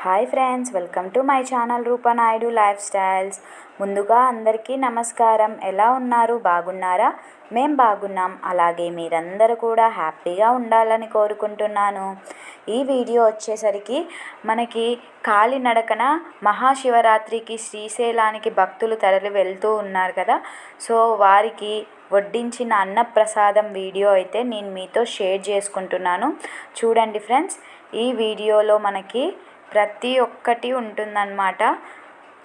Hi friends, welcome to my channel Roopanaidu life styles. ముందుగా అందరికీ నమస్కారం. ఎలా ఉన్నారు? బాగున్నారా? మేం బాగున్నాం. అలాగే మీరందరూ కూడా హ్యాపీగా ఉండాలని కోరుకుంటున్నాను. ఈ వీడియో వచ్చేసరికి మనకి కాలినడకన మహాశివరాత్రికి శ్రీశైలానికి భక్తులు తరలి వెళ్తూ ఉన్నారు కదా. సో వారికి వడ్డించిన అన్నప్రసాదం వీడియో అయితే నేను మీతో షేర్ చేసుకుంటున్నాను. చూడండి ఫ్రెండ్స్, ఈ వీడియోలో మనకి ప్రతి ఒక్కటి ఉంటుందన్నమాట.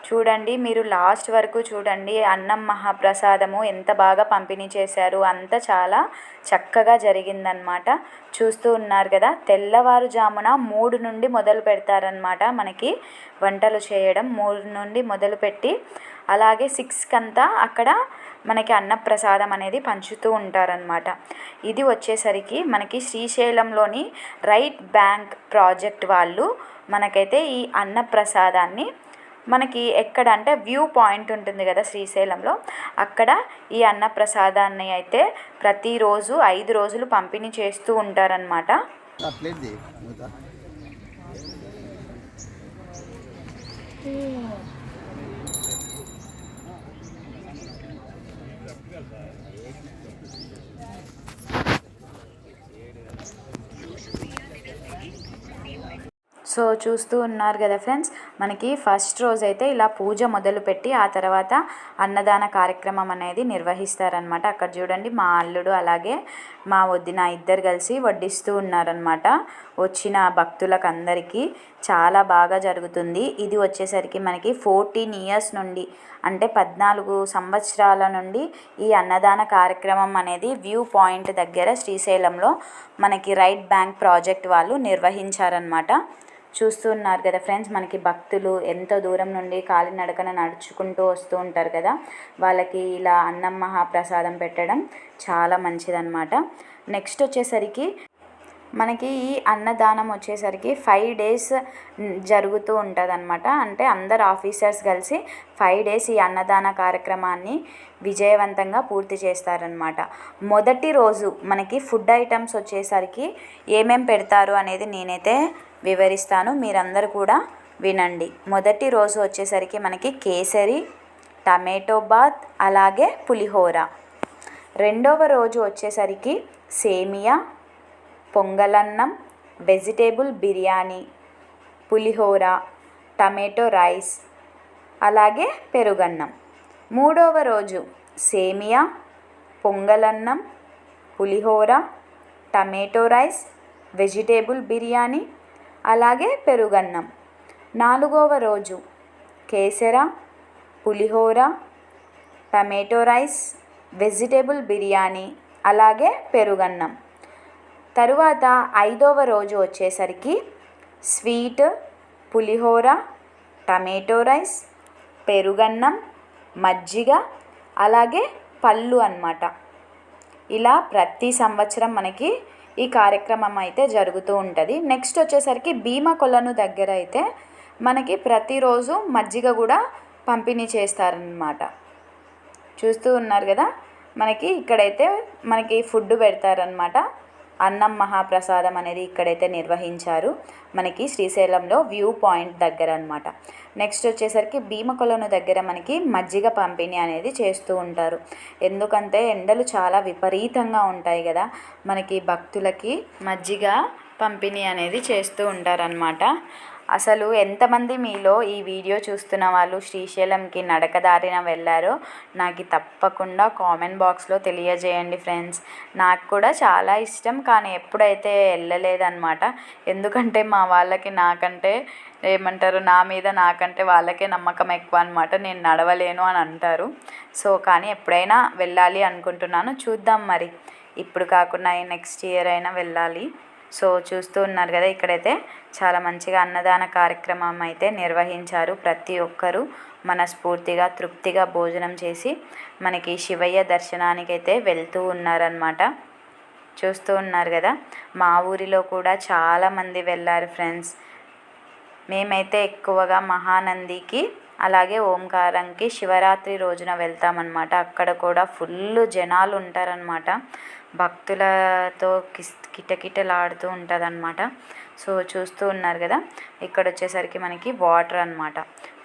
చూడండి, మీరు లాస్ట్ వరకు చూడండి. అన్నం మహాప్రసాదము ఎంత బాగా పంపిణీ చేశారు, అంతా చాలా చక్కగా జరిగిందనమాట. చూస్తూ ఉన్నారు కదా, తెల్లవారుజామున 3 నుండి మొదలు పెడతారనమాట మనకి వంటలు చేయడం. 3 నుండి మొదలుపెట్టి అలాగే 6 అంతా అక్కడ మనకి అన్నప్రసాదం అనేది పంచుతూ ఉంటారనమాట. ఇది వచ్చేసరికి మనకి శ్రీశైలంలోని రైట్ బ్యాంక్ ప్రాజెక్ట్ వాళ్ళు మనకైతే ఈ అన్నప్రసాదాన్ని మనకి ఎక్కడ అంటే వ్యూ పాయింట్ ఉంటుంది కదా శ్రీశైలంలో, అక్కడ ఈ అన్నప్రసాదాన్ని అయితే ప్రతిరోజు 5 రోజులు పంపిణీ చేస్తూ ఉంటారనమాట. సో చూస్తూ ఉన్నారు కదా ఫ్రెండ్స్, మనకి ఫస్ట్ రోజు అయితే ఇలా పూజ మొదలుపెట్టి ఆ తర్వాత అన్నదాన కార్యక్రమం అనేది నిర్వహిస్తారనమాట. అక్కడ చూడండి, మా అల్లుడు అలాగే మా వదిన ఇద్దరు కలిసి వడ్డిస్తూ ఉన్నారనమాట వచ్చిన భక్తులకు అందరికీ. చాలా బాగా జరుగుతుంది. ఇది వచ్చేసరికి మనకి 14 ఇయర్స్ నుండి అంటే 14 సంవత్సరాల నుండి ఈ అన్నదాన కార్యక్రమం అనేది వ్యూ పాయింట్ దగ్గర శ్రీశైలంలో మనకి రైట్ బ్యాంక్ ప్రాజెక్ట్ వాళ్ళు నిర్వహించారనమాట. చూస్తూ ఉన్నారు కదా ఫ్రెండ్స్, మనకి భక్తులు ఎంతో దూరం నుండి కాలినడకన నడుచుకుంటూ వస్తూ ఉంటారు కదా, వాళ్ళకి ఇలా అన్నం మహాప్రసాదం పెట్టడం చాలా మంచిదన్నమాట. నెక్స్ట్ వచ్చేసరికి మనకి ఈ అన్నదానం వచ్చేసరికి 5 డేస్ జరుగుతూ ఉంటుంది అనమాట. అంటే అందరు ఆఫీసర్స్ కలిసి 5 డేస్ ఈ అన్నదాన కార్యక్రమాన్ని విజయవంతంగా పూర్తి చేస్తారనమాట. మొదటి రోజు మనకి ఫుడ్ ఐటమ్స్ వచ్చేసరికి ఏమేం పెడతారు అనేది నేనైతే వివరిస్తాను, మీరందరూ కూడా వినండి. మొదటి రోజు వచ్చేసరికి మనకి కేసరి, టమాటో బాత్, అలాగే పులిహోర. రెండవ రోజు వచ్చేసరికి సేమియా, పొంగలన్నం, వెజిటేబుల్ బిర్యానీ, పులిహోర, టమాటో రైస్, అలాగే పెరుగన్నం. మూడవ రోజు సేమియా, పొంగలన్నం, పులిహోర, టమాటో రైస్, వెజిటేబుల్ బిర్యానీ, అలాగే పెరుగన్నం. నాలుగవ రోజు కేసర, పులిహోర, టమాటో రైస్, వెజిటేబుల్ బిర్యానీ, అలాగే పెరుగన్నం. తరువాత 5వ రోజు వచ్చేసరికి స్వీట్, పులిహోర, టమాటో రైస్, పెరుగన్నం, మజ్జిగ, అలాగే పళ్ళు అన్నమాట. ఇలా ప్రతి సంవత్సరం మనకి ఈ కార్యక్రమం అయితే జరుగుతూ ఉంటుంది. నెక్స్ట్ వచ్చేసరికి భీమా కొలను దగ్గర అయితే మనకి ప్రతిరోజు మజ్జిగ కూడా పంపిణీ చేస్తారనమాట. చూస్తూ ఉన్నారు కదా, మనకి ఇక్కడైతే మనకి ఫుడ్ పెడతారనమాట. అన్నం మహాప్రసాదం అనేది ఇక్కడైతే నిర్వహించారు మనకి శ్రీశైలంలో వ్యూ పాయింట్ దగ్గర అనమాట. నెక్స్ట్ వచ్చేసరికి భీమకొలను దగ్గర మనకి మజ్జిగ పంపిణీ అనేది చేస్తూ ఉంటారు. ఎందుకంటే ఎండలు చాలా విపరీతంగా ఉంటాయి కదా, మనకి భక్తులకి మజ్జిగ పంపిణీ అనేది చేస్తూ ఉంటారనమాట. అసలు ఎంతమంది మీలో ఈ వీడియో చూస్తున్న వాళ్ళు శ్రీశైలంకి నడకదారిన వెళ్ళారో నాకు తప్పకుండా కామెంట్ బాక్స్లో తెలియజేయండి ఫ్రెండ్స్. నాకు కూడా చాలా ఇష్టం, కానీ ఎప్పుడైతే వెళ్ళలేదన్నమాట. ఎందుకంటే మా వాళ్ళకి నాకంటే ఏమంటారు, నా మీద నాకంటే వాళ్ళకే నమ్మకం ఎక్కువ అనమాట. నేను నడవలేను అని అంటారు. సో కానీ ఎప్పుడైనా వెళ్ళాలి అనుకుంటున్నాను. చూద్దాం మరి, ఇప్పుడు కాకుండా నెక్స్ట్ ఇయర్ అయినా వెళ్ళాలి. సో చూస్తూ ఉన్నారు కదా, ఇక్కడైతే చాలా మంచిగా అన్నదాన కార్యక్రమం అయితే నిర్వహించారు. ప్రతి ఒక్కరూ మనస్ఫూర్తిగా తృప్తిగా భోజనం చేసి మనకి శివయ్య దర్శనానికి అయితే వెళ్తూ ఉన్నారనమాట. చూస్తూ ఉన్నారు కదా, మా ఊరిలో కూడా చాలామంది వెళ్ళారు ఫ్రెండ్స్. మేమైతే ఎక్కువగా మహానందికి అలాగే ఓంకారంకి శివరాత్రి రోజున వెళ్తామన్నమాట. అక్కడ కూడా ఫుల్ జనాలు ఉంటారనమాట. భక్తులతో కిటకిటలాడుతూ ఉంటుందన్నమాట. సో చూస్తూ ఉన్నారు కదా, ఇక్కడ వచ్చేసరికి మనకి వాటర్ అనమాట.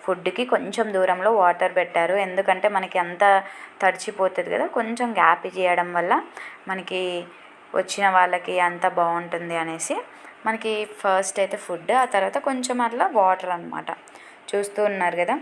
ఫుడ్కి కొంచెం దూరంలో వాటర్ పెట్టారు, ఎందుకంటే మనకి అంత తడిచిపోతుంది కదా, కొంచెం గ్యాప్ చేయడం వల్ల మనకి వచ్చిన వాళ్ళకి అంత బాగుంటుంది అనేసి మనకి ఫస్ట్ అయితే ఫుడ్, ఆ తర్వాత కొంచెం అట్లా వాటర్ అనమాట. చూస్తూ ఉన్నారు కదా.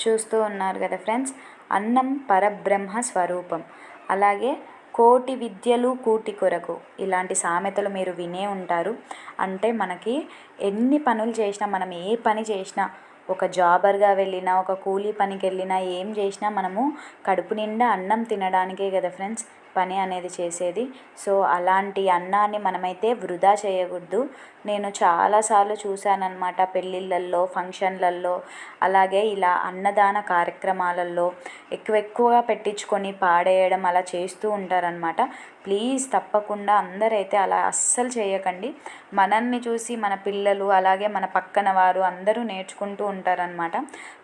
చూస్తూ ఉన్నారు కదా ఫ్రెండ్స్, అన్నం పరబ్రహ్మ స్వరూపం. అలాగే కోటి విద్యలు కూటి కొరకు, ఇలాంటి సామెతలు మీరు వినే ఉంటారు. అంటే మనకి ఎన్ని పనులు చేసినా, మనం ఏ పని చేసినా, ఒక జాబర్గా వెళ్ళినా, ఒక కూలీ పనికి వెళ్ళినా, ఏం చేసినా మనము కడుపు నిండా అన్నం తినడానికే కదా ఫ్రెండ్స్ పని అనేది చేసేది. సో అలాంటి అన్నాన్ని మనమైతే వృధా చేయకూడదు. నేను చాలాసార్లు చూశానన్నమాట, పెళ్ళిళ్ళల్లో, ఫంక్షన్లల్లో, అలాగే ఇలా అన్నదాన కార్యక్రమాలలో ఎక్కువగా పెట్టించుకొని పాడేయడం అలా చేస్తూ ఉంటారనమాట. ప్లీజ్ తప్పకుండా అందరైతే అలా అస్సలు చేయకండి. మనల్ని చూసి మన పిల్లలు, అలాగే మన పక్కన వారు అందరూ నేర్చుకుంటూ ఉంటారనమాట.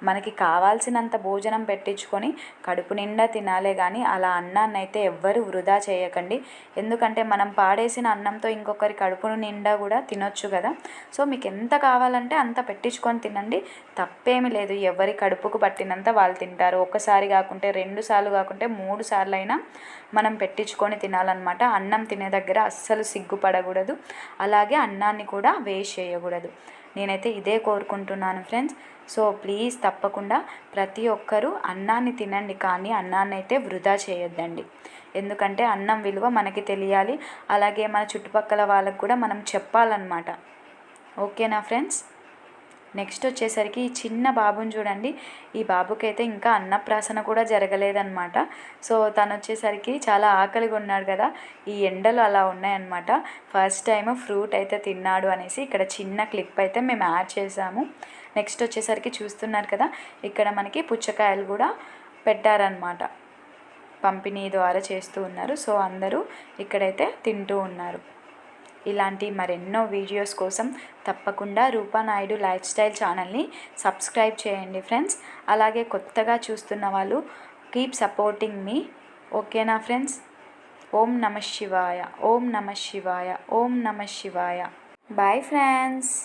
మనకి కావాల్సినంత భోజనం పెట్టించుకొని కడుపు నిండా తినాలే కానీ అలా అన్నాన్ని అయితే ఎవ్వరూ వృధా చేయకండి. ఎందుకంటే మనం పాడేసిన అన్నంతో ఇంకొకరి కడుపు నిండా కూడా తినొచ్చు కదా. సో మీకు ఎంత కావాలంటే అంత పెట్టించుకొని తినండి, తప్పేమీ లేదు. ఎవరి కడుపుకు పట్టినంత వాళ్ళు తింటారు. ఒకసారి కాకుంటే 2 సార్లు కాకుంటే 3 సార్లు అయినా మనం పెట్టించుకొని తినాలన్నమాట. అన్నం తినే దగ్గర అస్సలు సిగ్గుపడకూడదు, అలాగే అన్నాన్ని కూడా వేస్ట్ చేయకూడదు. నేనైతే ఇదే కోరుకుంటున్నాను ఫ్రెండ్స్. సో ప్లీజ్ తప్పకుండా ప్రతి ఒక్కరూ అన్నాన్ని తినండి, కానీ అన్నాన్ని అయితే వృధా చేయొద్దండి. ఎందుకంటే అన్నం విలువ మనకి తెలియాలి, అలాగే మన చుట్టుపక్కల వాళ్ళకు కూడా మనం చెప్పాలన్నమాట. ఓకేనా ఫ్రెండ్స్. నెక్స్ట్ వచ్చేసరికి ఈ చిన్న బాబుని చూడండి. ఈ బాబుకైతే ఇంకా అన్నప్రాసన కూడా జరగలేదన్నమాట. సో తను వచ్చేసరికి చాలా ఆకలిగా ఉన్నాడు కదా, ఈ ఎండలు అలా ఉన్నాయన్నమాట. ఫస్ట్ టైం ఫ్రూట్ అయితే తిన్నాడు అనేసి ఇక్కడ చిన్న క్లిప్ అయితే మేము యాడ్ చేసాము. నెక్స్ట్ వచ్చేసరికి చూస్తున్నారు కదా, ఇక్కడ మనకి పుచ్చకాయలు కూడా పెట్టారనమాట, పంపిణీ ద్వారా చేస్తూ ఉన్నారు. సో అందరూ ఇక్కడైతే తింటూ ఉన్నారు. ఇలాంటి మరెన్నో వీడియోస్ కోసం తప్పకుండా రూపానాయుడు లైఫ్ స్టైల్ ఛానల్ని సబ్స్క్రైబ్ చేయండి ఫ్రెండ్స్. అలాగే కొత్తగా చూస్తున్న వాళ్ళు కీప్ సపోర్టింగ్ మీ. ఓకేనా ఫ్రెండ్స్. ఓం నమః శివాయ, ఓం నమః శివాయ, ఓం నమః శివాయ. Bye friends.